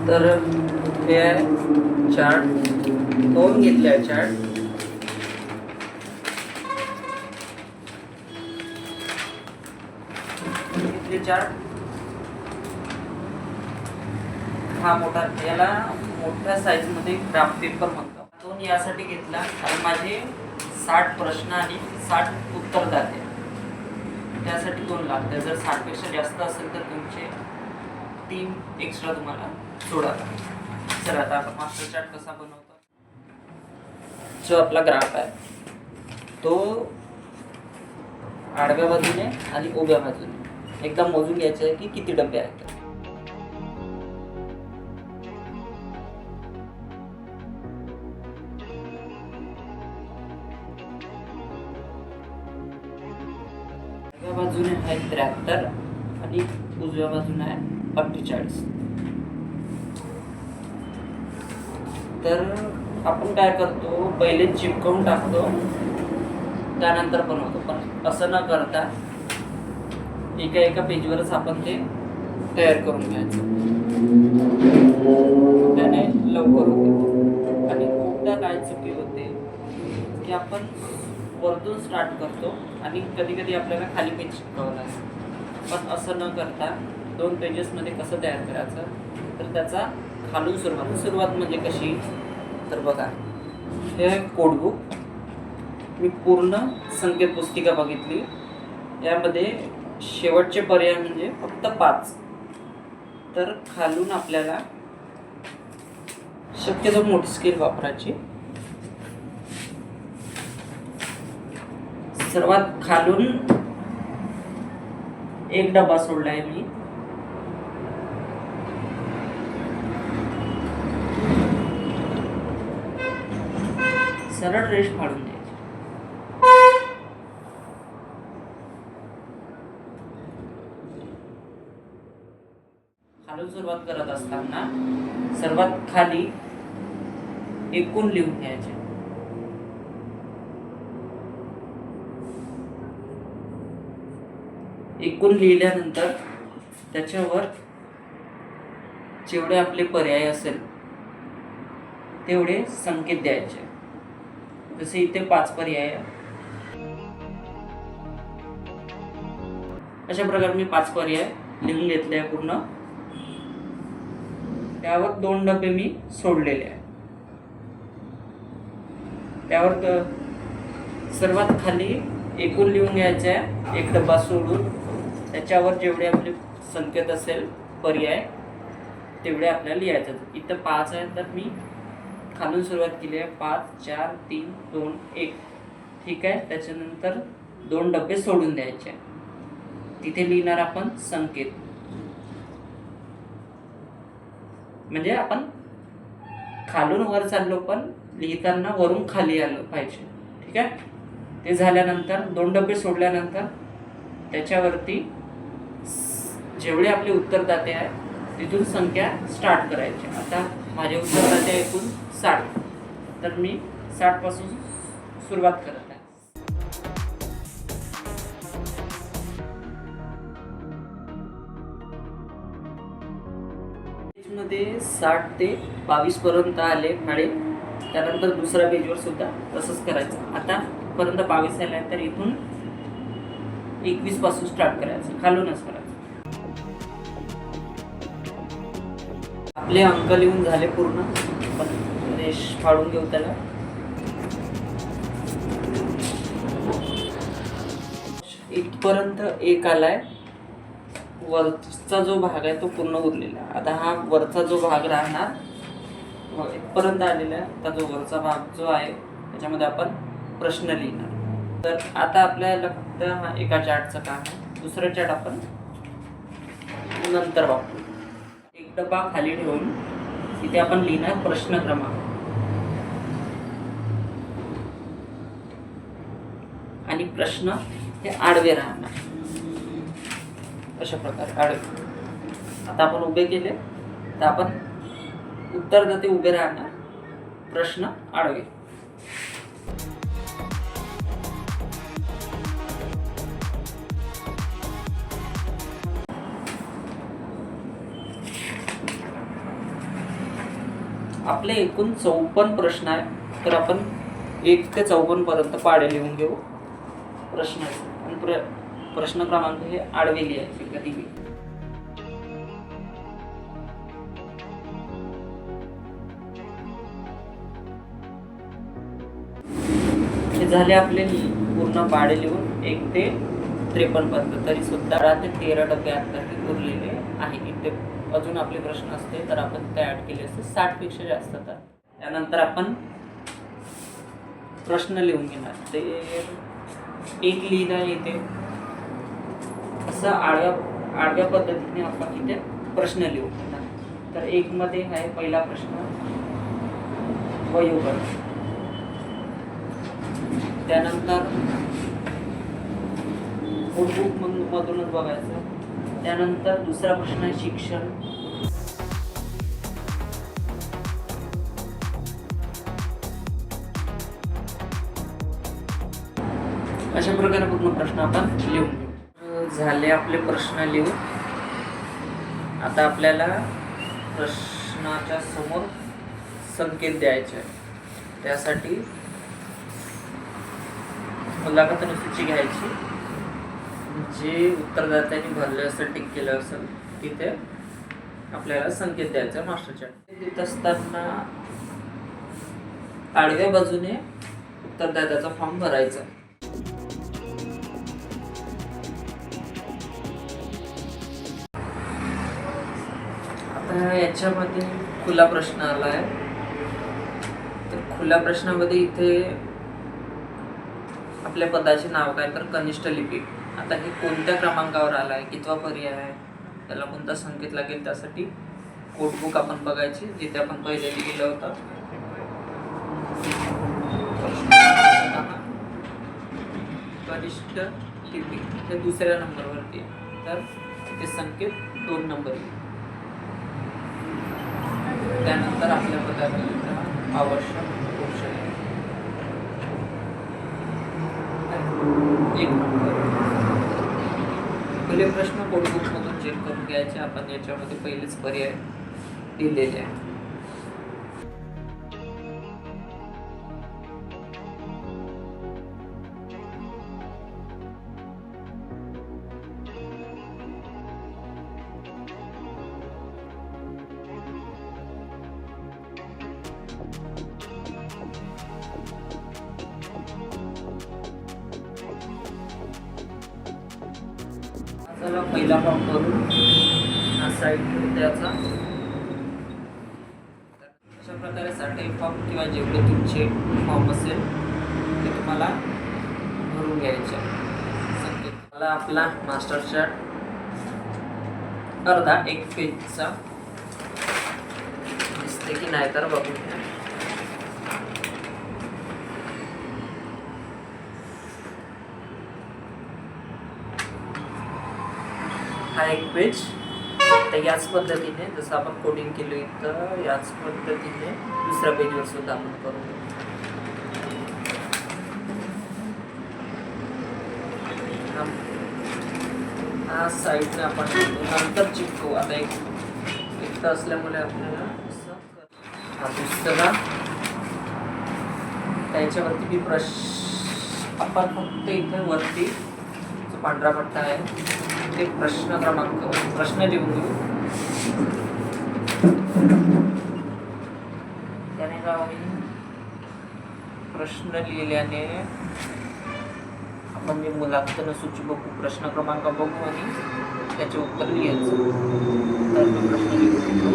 तर हे आहे चार्ट, दोन घेतले आहे चार्ट. घेतले चार्ट. हा मोठा, याला मोठ्या साईज मध्ये ग्राफ पेपर म्हणतो. दोन यासाठी घेतला कारण माझे 60 प्रश्न आणि 60 उत्तर जाते, त्यासाठी दोन लागतात. जर 60 पेक्षा जास्त असेल तर तुमचे 3 एक्स्ट्रा तुम्हाला सोडावा. चला आता आपण मास्टर चार्ट कसा बनवतो. जो आपला ग्राफ आहे तो आडव्या बाजूने आणि उभ्या बाजूने एकदा मोजून घ्यायचं आहे की किती डबे आहेत. डाव्या बाजूने आहे 73 आणि उजव्या बाजूने आहे 48. तर आपण काय करतो, पहिले चिपकवून टाकतो त्यानंतर बनवतो. पण असं न करता एका पेजवरच आपण ते तयार करून घ्यायचं, त्याने लवकर होते. आणि खूपदा काय चुकी होते की आपण वरतून स्टार्ट करतो आणि कधी कधी आपल्याला खाली पेज चिपकावं लागतं. पण असं न करता 2 पेजेसमध्ये कसं तयार करायचं, तर त्याचा खालून सुरुवात म्हणजे कशी, तर बघा हे कोडबुक. मी पूर्ण संकेत पुस्तिका बघितली, यामध्ये शेवटचे पर्याय म्हणजे फक्त 5. तर खालून आपल्याला शक्यतो मोठी स्केल वापरायची. सर्वात खालून एक डबा सोडलाय मी. सरळ रेष फाडून द्यायची. खालून सुरुवात करत असताना सर्वात खाली एकूण लिहून घ्यायचे. एकूण लिहिल्यानंतर त्याच्यावर जेवढे आपले पर्याय असेल तेवढे संकेत द्यायचे. जसे इथे 5 पर्याय, अशा प्रकारे मी 5 पर्याय लिहून घेतले आहे पूर्ण. त्यावर 2 डबे मी सोडलेले आहे. त्यावर सर्वात खाली एकूण लिहून घ्यायचे आहे, एक डबा सोडून त्याच्यावर जेवढे आपले संकेत असेल पर्याय तेवढे आपल्याला लिहायचं. इथं 5 आहे तर मी खालून सुरुवात केली आहे. 5, 4, 3, 2, 1. ठीक आहे. त्याच्यानंतर 2 डबे सोडून द्यायचे. तिथे लिहिणार आपण संकेत, म्हणजे आपण खालून वर चाललो पण लिहिताना वरून खाली आलो पाहिजे. ठीक आहे. ते झाल्यानंतर 2 डबे सोडल्यानंतर त्याच्यावरती जेवढे आपले उत्तरदाते आहे तिथून संख्या स्टार्ट करायची. आता माझे उत्तरदाते एकूण 60, तर मी 60 पासून सुरुवात करत आहे. पेजमध्ये 60 ते 22 पर्यंत आले पाढे. त्यानंतर दुसऱ्या पेजवर सुद्धा तसंच करायचं. आता पर्यंत 22 आले तर इथून 21 पासून स्टार्ट करायचं, खालूनच करायचं. आपले अंक लिहून झाले पूर्ण. पण रेष फाडून घेऊ त्याला. इथपर्यंत 1 आलाय. वरचा जो भाग आहे तो पूर्ण उरलेला. आता हा वरचा जो भाग राहणार, इथपर्यंत आलेला आहे. आता जो वरचा भाग जो आहे त्याच्यामध्ये आपण प्रश्न लिहिणार. तर आता आपल्याला फक्त हा एका चार्टचं काम आहे. दुसरं चार्ट आपण नंतर वापरू. एक डबा खाली ठेवून तिथे आपण लिहिणार प्रश्न क्रमांक आणि प्रश्न हे आडवे राहणार. अशा प्रकारे आडवे. आता आपण उभे केले तर आपण उत्तरदाते उभे राहणार, प्रश्न आडवे. आपले एकूण 54 प्रश्न आहे, तर आपण 1 ते 54 पर्यंत पाढे लिहून घेऊ प्रश्न आणि प्रश्न क्रमांक हे आडवे लिहायचे कधीही. हे झाले आपले पूर्ण पाढे लिहून 1 ते 53 पर्यंत. तरी सुद्धा 12 ते 13 डबे आता उरलेले आहे. इथे अजून आपले प्रश्न असते तर आपण ते ऍड केले असते 60 पेक्षा जास्त. तर त्यानंतर आपण प्रश्न लिहून घेणार. ते एक लिहिणं येते असं आडव्या पद्धतीने आपण इथे प्रश्न लिहू घेणार. तर 1 मध्ये आहे पहिला प्रश्न वयोगट. त्यानंतर नोटबुक मधूनच बघायचं. त्यानंतर दुसरा प्रश्न आहे शिक्षण. अशा प्रकारे पूर्ण प्रश्न आपण लिहून घेऊ. झाले आपले प्रश्न लिहून. आता आपल्याला प्रश्नाच्या समोर संकेत द्यायचे आहे. त्यासाठी मुलाखतनुसूची घ्यायची. जे उत्तरदात्यांनी भरले असेल, टिक केलं असेल तिथे आपल्याला संकेत द्यायचा मास्टर चार्ट देत असताना आडव्या बाजूने उत्तरदात्याचा फॉर्म भरायचा. आता याच्यामध्ये खुला प्रश्न आला आहे. तर खुल्या प्रश्नामध्ये इथे आपल्या पदाचे नाव काय, तर कनिष्ठ लिपी. आता हे कोणत्या क्रमांकावर आला आहे, कितवा पर्याय आहे, त्याला कोणता संकेत लागेल, त्यासाठी कोडबुक आपण बघायची जिथे आपण पहिले लिहिलं होतं. कनिष्ठ लिपी हे दुसऱ्या नंबरवरती आहे, तर तिथे संकेत 2 नंबर येईल. त्यानंतर आपल्या पदाला आवश्यक ऑप्शन 1 नंबर. पहिले प्रश्न कोडबुक मधून चेक करून घ्यायचे. आपण याच्यामध्ये पहिलेच पर्याय दिलेले आहे. चला पहिला फॉर्म करून हा साईड त्याचा. अशा प्रकारे 60 फॉर्म किंवा जेवढे तुमचे फॉर्म असेल ते तुम्हाला भरून घ्यायचे. मला आपला मास्टर चार्ट अर्धा 1 पेजचा दिसते की नाही तर बघून घ्या. हा 1 पेज. तर याच पद्धतीने जसं आपण कोडिंग केलं तर याच पद्धतीने दुसऱ्या पेजवर सुद्धा आपण करू. हा साईडने आपण नंतर चिपकवू. आता एक असल्यामुळे आपल्याला हा दुसरा त्याच्यावरती मी आपण फक्त इथे वरती जो पांढरा पट्टा आहे ते प्रश्न लिहून घेऊ. त्याने प्रश्न लिहिल्याने आपण मी मुलाखतनुसूची बघू, प्रश्न क्रमांक बघू आणि त्याचे उत्तर लिहायचं. तर मी प्रश्न लिहू.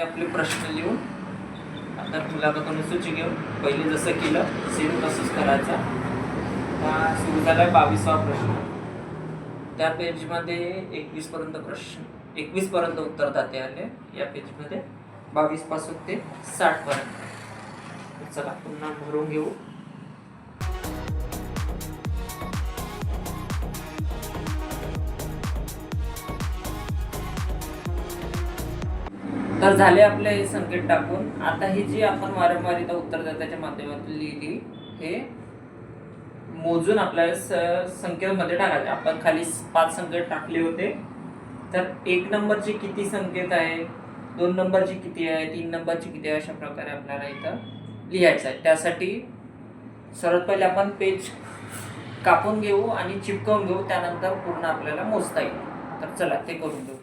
आपले प्रश्न लिहून आता मुलाखतनुसूची घेऊन पहिले जसं केलं सेम तसंच करायचं. हा सुरू झाला 22वा प्रश्न. त्या पेजमध्ये 21 पर्यंत उत्तरदाते आले. या पेजमध्ये 22 पासून ते 60 पर्यंत. चला पुन्हा भरून घेऊ. तर झाले आपले हे संकेत टाकून. आता ही जी आपण वारंवार इथं उत्तरदात्याच्या माध्यमातून लिहिली हे मोजून आपल्याला संख्येमध्ये टाकायचे. आपण खाली 5 संकेत टाकले होते, तर 1 नंबरचे किती संकेत आहे, 2 नंबरची किती आहे, 3 नंबरची किती आहे, अशा प्रकारे आपल्याला इथं लिहायचं आहे. त्यासाठी सर्वात पहिले आपण पेज कापून घेऊ आणि चिपकवून घेऊ, त्यानंतर पूर्ण आपल्याला मोजता येईल. तर चला ते करून घेऊ.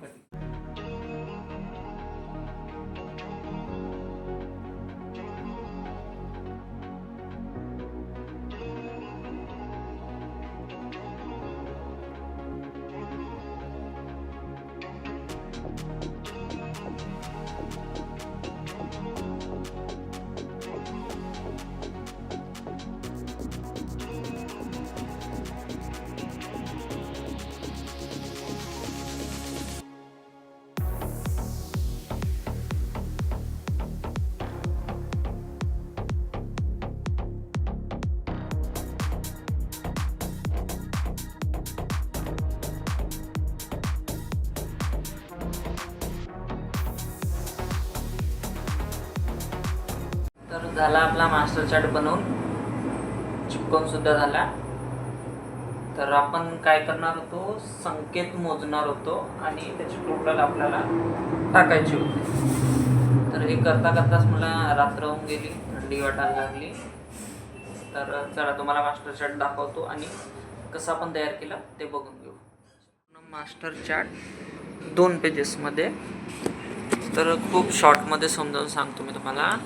तर झाला आपला मास्टर चार्ट बनवून, चिपकवून सुद्धा झाला. तर आपण काय करणार होतो, संकेत मोजणार होतो आणि त्याची टोटल आपल्याला टाकायची होती. तर हे करता करताच मला रात्र होऊन गेली, थंडी वाटायला लागली. तर चला तुम्हाला मास्टर चार्ट दाखवतो आणि कसं आपण तयार केलं ते बघून घेऊ. Master chart 2 पेजेसमध्ये. तर खूप शॉर्टमध्ये समजावून सांगतो मी तुम्हाला.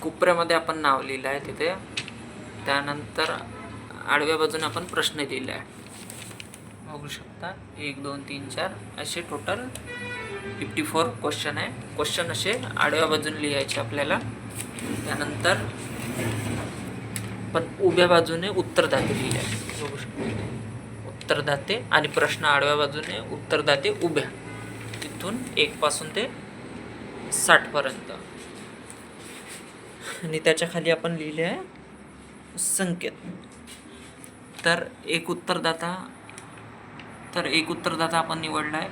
कोपऱ्यामध्ये आपण नाव लिहिलं आहे तिथे, त्यानंतर आडव्या बाजूने आपण प्रश्न लिहिला आहे, बघू शकता. 1 2 3 4 असे टोटल 54 क्वेश्चन आहे. क्वेश्चन असे आडव्या बाजूने लिहायचे आपल्याला. त्यानंतर पण उभ्या बाजूने उत्तरदाते लिहिले आहे, बघू शकता. उत्तरदाते आणि प्रश्न आडव्या बाजूने, उत्तरदाते उभ्या, तिथून 1 पासून ते 60 पर्यंत. आणि त्याच्या खाली आपण लिहिले आहे संकेत. तर एक उत्तरदाता आपण निवडला आहे.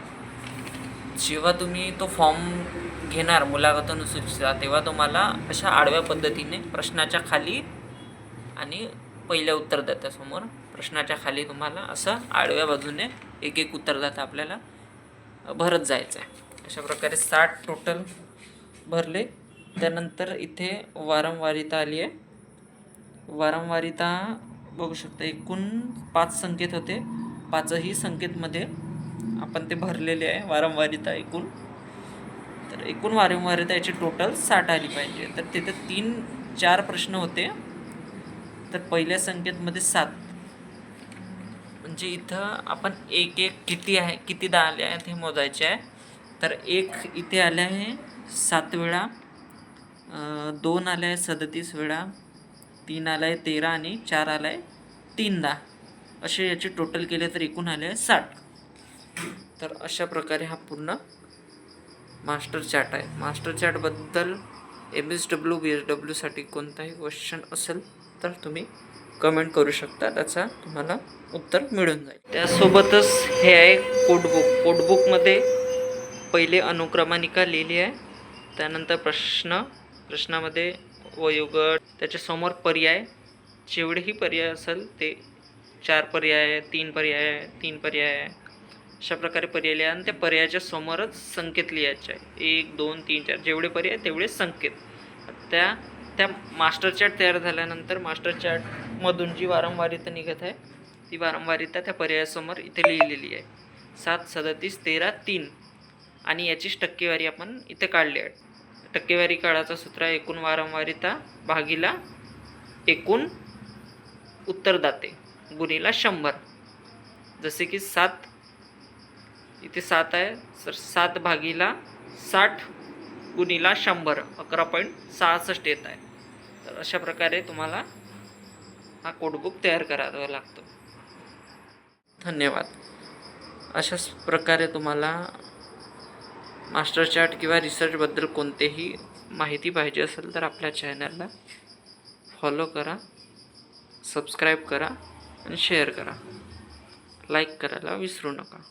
जेव्हा तुम्ही तो फॉर्म घेणार मुलाखत अनुसूचीचा, तेव्हा तुम्हाला अशा आडव्या पद्धतीने प्रश्नाच्या खाली आणि पहिल्या उत्तरदात्यासमोर प्रश्नाच्या खाली तुम्हाला असं आडव्या बाजूने एक उत्तरदाता आपल्याला भरत जायचं आहे. अशा प्रकारे 60 टोटल भरले. त्यानंतर इथे वारंवारिता आली आहे. वारंवारिता बघू शकता, एकूण 5 संकेत होते, 5ही संकेतमध्ये आपण ते भरलेले आहे वारंवारिता एकूण. तर एकूण वारंवारिता याची टोटल 60 आली पाहिजे. तर तिथे 3-4 प्रश्न होते. तर पहिल्या संकेतमध्ये 7, म्हणजे इथं आपण एक कितीदा आले आहेत हे मोजायचे आहे. तर 1 इथे आले आहे 7 वेळा, 2 आले आहे 37 वेळा, 3 आला आहे 13 आणि 4 आला आहे 3दा. असे याचे टोटल केले तर एकूण आले आहे 60. तर अशा प्रकारे हा पूर्ण मास्टर चार्ट आहे. मास्टर चार्टबद्दल MSW BSWसाठी कोणताही क्वेश्चन असेल तर तुम्ही कमेंट करू शकता, त्याचा तुम्हाला उत्तर मिळून जाईल. त्यासोबतच हे आहे कोडबुक. कोडबुकमध्ये पहिले अनुक्रमानिका लिहिली आहे, त्यानंतर प्रश्नामध्ये वयोगट, त्याच्यासमोर पर्याय, जेवढेही पर्याय असेल ते 4 पर्याय, 3 पर्याय, 3 पर्याय, अशा प्रकारे पर्याय लिहा. आणि त्या पर्यायाच्या समोरच संकेत लिहायचे आहे. 1 2 3 4 जेवढे पर्याय तेवढे संकेत. त्या मास्टर चार्ट तयार झाल्यानंतर मास्टर चार्टमधून जी वारंवारिता निघत आहे, ती वारंवारिता त्या पर्यायासमोर इथे लिहिलेली आहे. 7 37 13 3 आणि याचीच टक्केवारी आपण इथे काढली आहे. टक्केवारी काढायचं सूत्र आहे एकूण वारंवारिता भागिला एकूण उत्तरदाते गुणिला 100. जसे की 7 इथे 7 आहे, तर 7 भागिला 60 गुणिला 100 11.66 येत आहे. तर अशा प्रकारे तुम्हाला हा कोडबुक तयार करावा लागतो. धन्यवाद. अशाच प्रकारे तुम्हाला मास्टर चार्ट किंवा रिसर्चबद्दल कोणतेही माहिती पाहिजे असेल तर आपल्या चॅनलला फॉलो करा, सबस्क्राईब करा आणि शेअर करा. लाईक करायला विसरू नका.